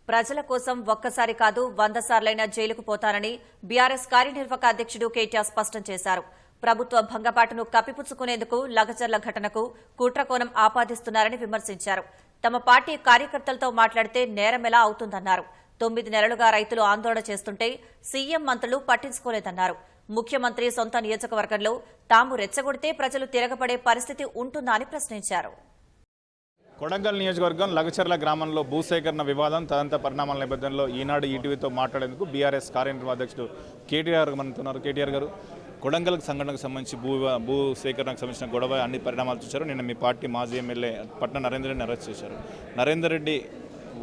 ప్రజల కోసం ఒక్కసారి కాదు 100 సార్లైనా జైలుకు పోతానని బీఆర్ఎస్ కార్యనిర్వాహక అధ్యక్షుడు కేటీఆర్ స్పష్టం చేశారు. ప్రభుత్వ భంగపాటును కప్పిపుచ్చుకునేందుకు లగచర్ల ఘటనకు కుట్రకోణం ఆపాదిస్తున్నారని విమర్శించారు. తమ పార్టీ కార్యకర్తలతో మాట్లాడితే నేరమెలా అవుతుందన్నారు. 9 నెలలుగా రైతులు ఆందోళన చేస్తుంటే సీఎం మంత్రులు పట్టించుకోలేదన్నారు. ముఖ్యమంత్రి సొంత నియోజకవర్గంలో తాము రెచ్చగొడితే ప్రజలు తిరగబడే పరిస్థితి ఉంటుందా అని ప్రశ్నించారు. కొడంగల్ నియోజకవర్గం లగచర్ల గ్రామంలో భూసేకరణ వివాదం తదంత పరిణామాల నేపథ్యంలో ఈనాడు ఈటీవీతో మాట్లాడేందుకు బీఆర్ఎస్ కార్యనిర్వాహక అధ్యక్షుడు కేటీఆర్ మనతున్నారు. కేటీఆర్ గారు, కొడంగల్ సంఘటనకు సంబంధించి భూసేకరణకు సంబంధించిన గొడవ అన్ని పరిణామాలు చూశారు. నిన్న మీ పార్టీ మాజీ ఎమ్మెల్యే పట్న నరేందర్ రెడ్డిని అరెస్ట్ చేశారు. నరేందర్ రెడ్డి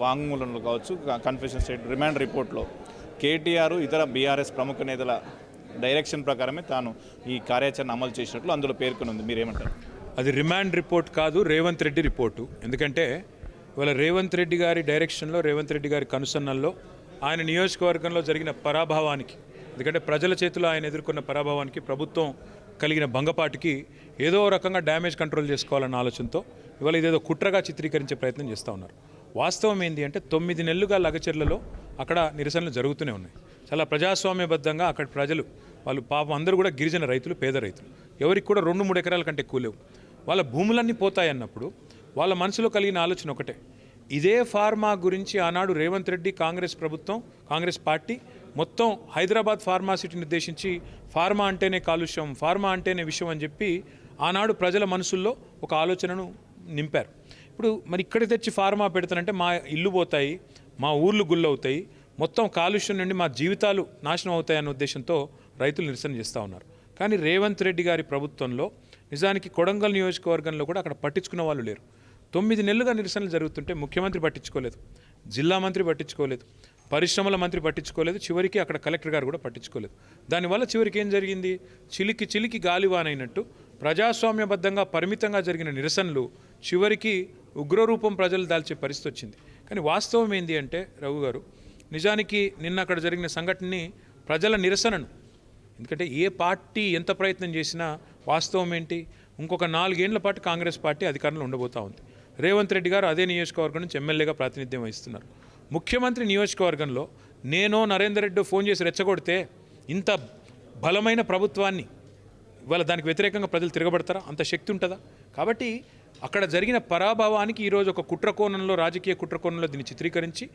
వాంగ్మూలంలో కావచ్చు, కన్ఫెషన్ స్టేట్ రిమాండ్ రిపోర్ట్లో కేటీఆర్ ఇతర బీఆర్ఎస్ ప్రముఖ నేతల డైరెక్షన్ ప్రకారమే తాను ఈ కార్యాచరణ అమలు చేసినట్లు అందులో పేర్కొని ఉంది. మీరేమంటారు? అది రిమాండ్ రిపోర్ట్ కాదు, రేవంత్ రెడ్డి రిపోర్టు. ఎందుకంటే ఇవాళ రేవంత్ రెడ్డి గారి డైరెక్షన్లో, రేవంత్ రెడ్డి గారి కనుసన్నల్లో ఆయన నియోజకవర్గంలో జరిగిన పరాభవానికి, ఎందుకంటే ప్రజల చేతిలో ఆయన ఎదుర్కొన్న పరాభవానికి, ప్రభుత్వం కలిగిన భంగపాటికి ఏదో రకంగా డ్యామేజ్ కంట్రోల్ చేసుకోవాలన్న ఆలోచనతో ఇవాళ ఇదేదో కుట్రగా చిత్రీకరించే ప్రయత్నం చేస్తూ ఉన్నారు. వాస్తవం ఏంటి అంటే 9 నెలలుగా లగచర్లలో అక్కడ నిరసనలు జరుగుతూనే ఉన్నాయి. చాలా ప్రజాస్వామ్యబద్ధంగా అక్కడ ప్రజలు, వాళ్ళు పాపం అందరూ కూడా గిరిజన రైతులు, పేద రైతులు, ఎవరికి కూడా 2-3 ఎకరాల కంటే ఎక్కువ లేవు. వాళ్ళ భూములన్నీ పోతాయన్నప్పుడు వాళ్ళ మనసులో కలిగిన ఆలోచన ఒకటే. ఇదే ఫార్మా గురించి ఆనాడు రేవంత్ రెడ్డి, కాంగ్రెస్ ప్రభుత్వం, కాంగ్రెస్ పార్టీ మొత్తం హైదరాబాద్ ఫార్మాసిటీని ఉద్దేశించి ఫార్మా అంటేనే కాలుష్యం, ఫార్మా అంటేనే విషయం అని చెప్పి ఆనాడు ప్రజల మనసుల్లో ఒక ఆలోచనను నింపారు. ఇప్పుడు మరి ఇక్కడ తెచ్చి ఫార్మా పెడతానంటే మా ఇల్లు పోతాయి, మా ఊర్లు గుళ్ళవుతాయి, మొత్తం కాలుష్యం నుండి మా జీవితాలు నాశనం అవుతాయన్న ఉద్దేశంతో రైతులు నిరసన చేస్తూ ఉన్నారు. కానీ రేవంత్ రెడ్డి గారి ప్రభుత్వంలో నిజానికి కొడంగల్ నియోజకవర్గంలో కూడా అక్కడ పట్టించుకున్న వాళ్ళు లేరు. 9 నెలలుగా నిరసనలు జరుగుతుంటే ముఖ్యమంత్రి పట్టించుకోలేదు, జిల్లా మంత్రి పట్టించుకోలేదు, పరిశ్రమల మంత్రి పట్టించుకోలేదు, చివరికి అక్కడ కలెక్టర్ గారు కూడా పట్టించుకోలేదు. దానివల్ల చివరికి ఏం జరిగింది? చిలికి చిలికి గాలివానైనట్టు ప్రజాస్వామ్యబద్ధంగా పరిమితంగా జరిగిన నిరసనలు చివరికి ఉగ్రరూపం ప్రజలు దాల్చే పరిస్థితి వచ్చింది. కానీ వాస్తవం ఏంటి అంటే రఘు గారు, నిజానికి నిన్న అక్కడ జరిగిన సంఘటనని, ప్రజల నిరసనను, ఎందుకంటే ఏ పార్టీ ఎంత ప్రయత్నం చేసినా వాస్తవం ఏంటి, ఇంకొక 4 ఏళ్ల పాటు కాంగ్రెస్ పార్టీ అధికారంలో ఉండబోతూ ఉంది. రేవంత్ రెడ్డి గారు అదే నియోజకవర్గం నుంచి ఎమ్మెల్యేగా ప్రాతినిధ్యం వహిస్తున్నారు. ముఖ్యమంత్రి నియోజకవర్గంలో నేనో నరేందర్ రెడ్డి ఫోన్ చేసి రెచ్చగొడితే ఇంత బలమైన ప్రభుత్వాన్ని ఇవాళ దానికి వ్యతిరేకంగా ప్రజలు తిరగబడతారా? అంత శక్తి ఉంటుందా? కాబట్టి అక్కడ జరిగిన పరాభవానికి ఈరోజు ఒక కుట్రకోణంలో, రాజకీయ కుట్రకోణంలో దీన్ని చిత్రీకరించి,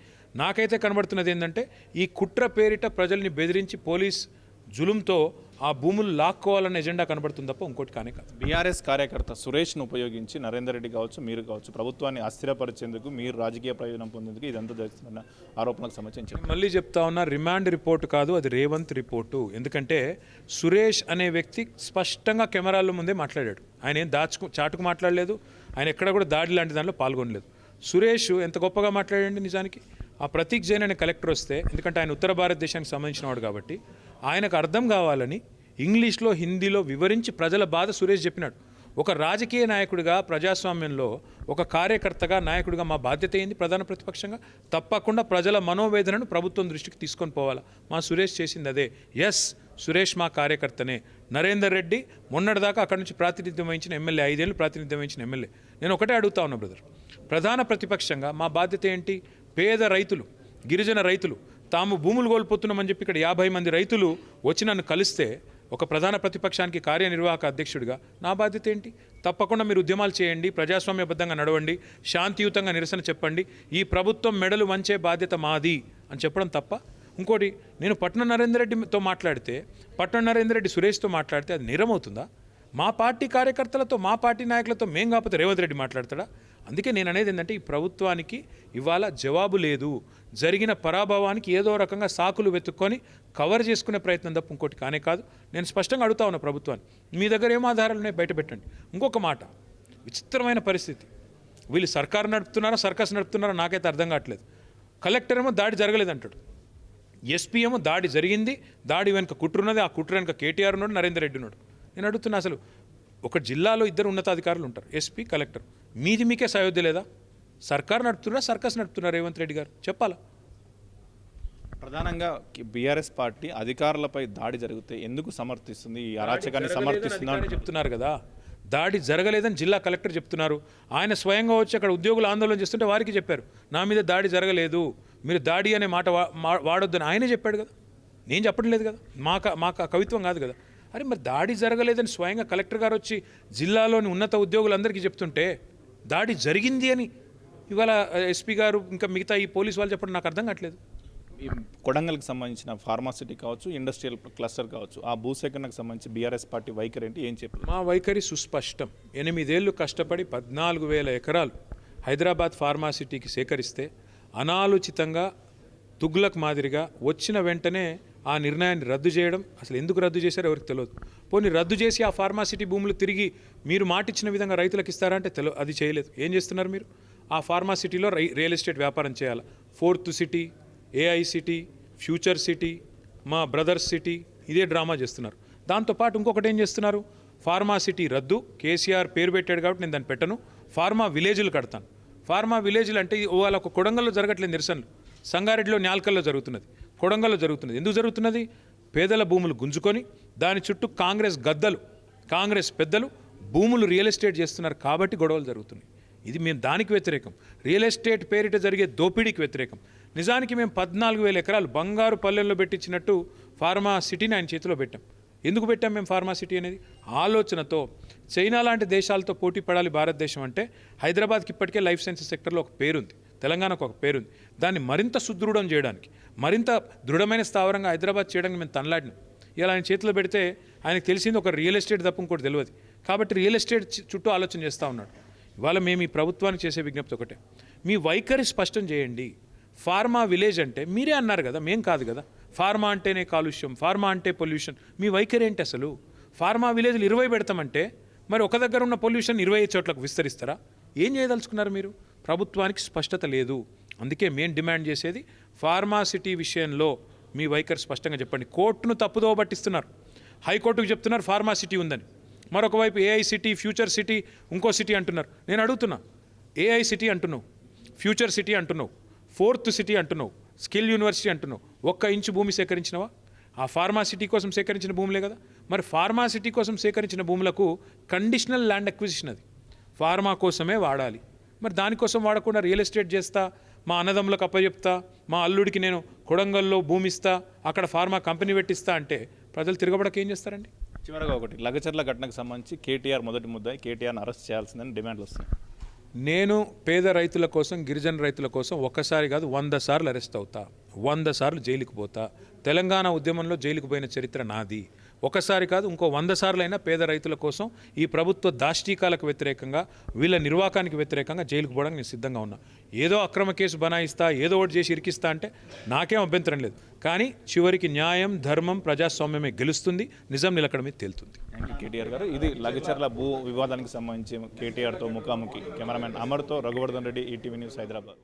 నాకైతే కనబడుతున్నది ఏంటంటే ఈ కుట్ర పేరిట ప్రజల్ని బెదిరించి పోలీస్ జులుంతో ఆ భూములు లాక్కోవాలన్న ఎజెండా కనబడుతుంది తప్ప ఇంకోటి కానే కాదు. బీఆర్ఎస్ కార్యకర్త సురేష్ను ఉపయోగించి నరేందర్ రెడ్డి కావచ్చు, మీరు కావచ్చు, ప్రభుత్వాన్ని అస్థిరపరిచేందుకు, మీరు రాజకీయ ప్రయోజనం పొందేందుకు ఇదంతా జరుగుతున్న ఆరోపణలకు సంబంధించి మళ్ళీ చెప్తా ఉన్నా, రిమాండ్ రిపోర్టు కాదు, అది రేవంత్ రిపోర్టు. ఎందుకంటే సురేష్ అనే వ్యక్తి స్పష్టంగా కెమెరాల ముందే మాట్లాడాడు. ఆయన ఏం చాటుకు మాట్లాడలేదు, ఆయన ఎక్కడ కూడా దాడి లాంటి దానిలో పాల్గొనలేదు. సురేష్ ఎంత గొప్పగా మాట్లాడండి. నిజానికి ఆ ప్రతీక్ జైన్ అనే కలెక్టర్ వస్తే, ఎందుకంటే ఆయన ఉత్తర భారతదేశానికి సంబంధించిన వాడు కాబట్టి ఆయనకు అర్థం కావాలని ఇంగ్లీష్లో, హిందీలో వివరించి ప్రజల బాధ సురేష్ చెప్పినాడు. ఒక రాజకీయ నాయకుడిగా, ప్రజాస్వామ్యంలో ఒక కార్యకర్తగా, నాయకుడిగా మా బాధ్యత ఏంది? ప్రధాన ప్రతిపక్షంగా తప్పకుండా ప్రజల మనోవేదనను ప్రభుత్వం దృష్టికి తీసుకొని పోవాలా. మా సురేష్ చేసింది అదే. ఎస్, సురేష్ మా కార్యకర్తనే. నరేందర్ రెడ్డి మొన్నటిదాకా అక్కడి నుంచి ప్రాతినిధ్యం వహించిన ఎమ్మెల్యే, 5 ఏళ్ళు ప్రాతినిధ్యం వహించిన ఎమ్మెల్యే. నేను ఒకటే అడుగుతా ఉన్నా బ్రదర్, ప్రధాన ప్రతిపక్షంగా మా బాధ్యత ఏంటి? పేద రైతులు, గిరిజన రైతులు తాము భూములు కోల్పోతున్నామని చెప్పి ఇక్కడ 50 మంది రైతులు వచ్చి నన్ను కలిస్తే, ఒక ప్రధాన ప్రతిపక్షానికి కార్యనిర్వాహక అధ్యక్షుడిగా నా బాధ్యత ఏంటి? తప్పకుండా మీరు ఉద్యమాలు చేయండి, ప్రజాస్వామ్యబద్ధంగా నడవండి, శాంతియుతంగా నిరసన చెప్పండి, ఈ ప్రభుత్వం మెడలు వంచే బాధ్యత మాది అని చెప్పడం తప్ప ఇంకోటి. నేను పట్నం నరేందర్ రెడ్డితో మాట్లాడితే, పట్నం నరేందర్ రెడ్డి సురేష్తో మాట్లాడితే అది నేరం అవుతుందా? మా పార్టీ కార్యకర్తలతో, మా పార్టీ నాయకులతో మేం కాకపోతే రేవంత్ రెడ్డి మాట్లాడతాడా? అందుకే నేను అనేది ఏంటంటే, ఈ ప్రభుత్వానికి ఇవాళ జవాబు లేదు. జరిగిన పరాభవానికి ఏదో రకంగా సాకులు వెతుక్కొని కవర్ చేసుకునే ప్రయత్నం తప్ప ఇంకోటి కానే కాదు. నేను స్పష్టంగా అడుగుతా ఉన్నా ప్రభుత్వాన్ని, మీ దగ్గర ఏం ఆధారాలు ఉన్నాయి బయట పెట్టండి. ఇంకొక మాట, విచిత్రమైన పరిస్థితి, వీళ్ళు సర్కారు నడుపుతున్నారా, సర్కస్ నడుపుతున్నారా నాకైతే అర్థం కావట్లేదు. కలెక్టర్ ఏమో దాడి జరగలేదంటాడు, ఎస్పీ ఏమో దాడి జరిగింది, దాడి వెనుక కుట్రున్నది, ఆ కుట్ర వెనుక కేటీఆర్ ఉన్నాడు, నరేందర్ రెడ్డి ఉన్నాడు. నేను అడుగుతున్నా, అసలు ఒక జిల్లాలో 2 ఉన్నతాధికారులు ఉంటారు, ఎస్పీ, కలెక్టర్. మీకే సయోధ్య లేదా? సర్కారు నడుపుతున్నారా, సర్కస్ నడుపుతున్నారా రేవంత్ రెడ్డి గారు? చెప్పాలా. ప్రధానంగా బీఆర్ఎస్ పార్టీ అధికారులపై దాడి జరిగితే ఎందుకు సమర్థిస్తుంది? ఈ అరాచకాన్ని సమర్థిస్తుందని చెప్తున్నారు కదా. దాడి జరగలేదని జిల్లా కలెక్టర్ చెప్తున్నారు. ఆయన స్వయంగా వచ్చి అక్కడ ఉద్యోగులు ఆందోళన చేస్తుంటే వారికి చెప్పారు, నా మీద దాడి జరగలేదు, మీరు దాడి అనే మాట వాడొద్దని ఆయనే చెప్పాడు కదా, నేను చెప్పడం లేదు కదా, మాకు కవిత్వం కాదు కదా. అరే మరి దాడి జరగలేదని స్వయంగా కలెక్టర్ గారు వచ్చి జిల్లాలోని ఉన్నత ఉద్యోగులందరికీ చెప్తుంటే దాడి జరిగింది అని ఇవాళ ఎస్పీ గారు ఇంకా మిగతా ఈ పోలీసు వాళ్ళు చెప్పడం నాకు అర్థం కావట్లేదు. ఈ కొడంగల్కి సంబంధించిన ఫార్మాసిటీ కావచ్చు, ఇండస్ట్రియల్ క్లస్టర్ కావచ్చు, ఆ భూసేకరణకు సంబంధించి బీఆర్ఎస్ పార్టీ వైఖరి ఏంటి, ఏం చెప్పారు? మా వైఖరి సుస్పష్టం. 8 ఏళ్ళు కష్టపడి 14,000 ఎకరాలు హైదరాబాద్ ఫార్మాసిటీకి సేకరిస్తే అనాలోచితంగా తుగ్లక్ మాదిరిగా వచ్చిన వెంటనే ఆ నిర్ణయాన్ని రద్దు చేయడం, అసలు ఎందుకు రద్దు చేశారో ఎవరికి తెలియదు. పోనీ రద్దు చేసి ఆ ఫార్మాసిటీ భూములు తిరిగి మీరు మాటిచ్చిన విధంగా రైతులకు ఇస్తారా అంటే అది చేయలేదు. ఏం చేస్తున్నారు మీరు? ఆ ఫార్మాసిటీలో రియల్ ఎస్టేట్ వ్యాపారం చేయాలి. 4th city, AI city, future city, మా బ్రదర్స్ సిటీ, ఇదే డ్రామా చేస్తున్నారు. దాంతోపాటు ఇంకొకటి ఏం చేస్తున్నారు, ఫార్మా సిటీ రద్దు, కేసీఆర్ పేరు పెట్టాడు కాబట్టి నేను దాన్ని పెట్టను, ఫార్మా విలేజ్లు కడతాను. ఫార్మా విలేజ్లు అంటే వాళ్ళ ఒక కొడంగల్లో జరగట్లేదు నిరసనలు, సంగారెడ్డిలో న్యాల్కల్లో జరుగుతున్నది, కొడంగల్లో జరుగుతున్నది. ఎందుకు జరుగుతున్నది? పేదల భూములు గుంజుకొని దాని చుట్టూ కాంగ్రెస్ పెద్దలు భూములు రియల్ ఎస్టేట్ చేస్తున్నారు కాబట్టి గొడవలు జరుగుతున్నాయి. ఇది మేము దానికి వ్యతిరేకం. రియల్ ఎస్టేట్ పేరిట జరిగే దోపిడీకి వ్యతిరేకం. నిజానికి మేము 14,000 ఎకరాలు బంగారు పల్లెల్లో పెట్టించినట్టు ఫార్మా సిటీని ఆయన చేతిలో పెట్టాం. ఎందుకు పెట్టాం మేము ఫార్మా సిటీ అనేది? ఆలోచనతో. చైనా లాంటి దేశాలతో పోటీ పడాలి భారతదేశం అంటే హైదరాబాద్కి ఇప్పటికే లైఫ్ సైన్సెస్ సెక్టర్లో ఒక పేరుంది, తెలంగాణకు ఒక పేరుంది. దాన్ని మరింత సుదృఢం చేయడానికి, మరింత దృఢమైన స్థావరంగా హైదరాబాద్ చేయడానికి మేము తనలాడినాం. ఇలా ఆయన చేతిలో పెడితే ఆయనకు తెలిసింది ఒక రియల్ ఎస్టేట్ తప్ప ఇంకోటి తెలియదు. కాబట్టి రియల్ ఎస్టేట్ చుట్టూ ఆలోచన చేస్తూ ఉన్నాడు. ఇవాళ మేము ఈ ప్రభుత్వానికి చేసే విజ్ఞప్తి ఒకటే, మీ వైఖరి స్పష్టం చేయండి. ఫార్మా విలేజ్ అంటే మీరే అన్నారు కదా, మేం కాదు కదా. ఫార్మా అంటేనే కాలుష్యం, ఫార్మా అంటే పొల్యూషన్. మీ వైఖరి ఏంటి అసలు? ఫార్మా విలేజ్లు 20 పెడతామంటే మరి ఒక దగ్గర ఉన్న పొల్యూషన్ 25 చోట్లకు విస్తరిస్తారా? ఏం చేయదలుచుకున్నారు మీరు? ప్రభుత్వానికి స్పష్టత లేదు. అందుకే మేము డిమాండ్ చేసేది, ఫార్మా సిటీ విషయంలో మీ వైఖరి స్పష్టంగా చెప్పండి. కోర్టును తప్పుదోవ పట్టిస్తున్నారు, హైకోర్టుకు చెప్తున్నారు ఫార్మా సిటీ ఉందని. మరొక వైపు AI సిటీ, ఫ్యూచర్ సిటీ, ఇంకో సిటీ అంటున్నారు. నేను అడుగుతున్నా, AI సిటీ అంటున్నావు, ఫ్యూచర్ సిటీ అంటున్నావు, 4th సిటీ అంటున్నావు, స్కిల్ యూనివర్సిటీ అంటున్నావు. 1 ఇంచు భూమి సేకరించినవా? ఆ ఫార్మా సిటీ కోసం సేకరించిన భూములే కదా. మరి ఫార్మా సిటీ కోసం సేకరించిన భూములకు కండిషనల్ ల్యాండ్ అక్విజిషన్, అది ఫార్మా కోసమే వాడాలి. మరి దానికోసం వాడకుండా రియల్ ఎస్టేట్ చేస్తా, మా అన్నదమ్ములకు అప్పచెప్తా, మా అల్లుడికి నేను కొడంగల్లో భూమి ఇస్తా, అక్కడ ఫార్మా కంపెనీ పెట్టిస్తా అంటే ప్రజలు తిరగబడక ఏం చేస్తారండి? చివరగా ఒకటి, లగచర్ల ఘటనకు సంబంధించి కేటీఆర్ మొదటి ముద్దాయి, కేటీఆర్ని అరెస్ట్ చేయాల్సిందని డిమాండ్లు వస్తున్నాయి. నేను పేద రైతుల కోసం, గిరిజన రైతుల కోసం ఒక్కసారి కాదు 100 సార్లు అరెస్ట్ అవుతా, 100 సార్లు జైలుకు పోతా. తెలంగాణ ఉద్యమంలో జైలుకు పోయిన చరిత్ర నాది. ఒకసారి కాదు, ఇంకో 100 సార్లైనా పేద రైతుల కోసం, ఈ ప్రభుత్వ దాష్టీకాలకు వ్యతిరేకంగా, వీళ్ళ నిర్వాకానికి వ్యతిరేకంగా జైలుకు పోవడానికి నేను సిద్ధంగా ఉన్నా. ఏదో అక్రమ కేసు బనాయిస్తా, ఏదో ఒకటి చేసి ఇరికిస్తా అంటే నాకేం అభ్యంతరం లేదు. కానీ చివరికి న్యాయం, ధర్మం, ప్రజాస్వామ్యమే గెలుస్తుంది, నిజం నిలకడ మీద తేలుతుంది. కేటీఆర్ గారు, ఇది లగచర్ల భూ వివాదానికి సంబంధించి కేటీఆర్తో ముఖాముఖి. కెమెరామెన్ అమర్తో రఘువర్ధన్ రెడ్డి, ఈటీవీ న్యూస్, హైదరాబాద్.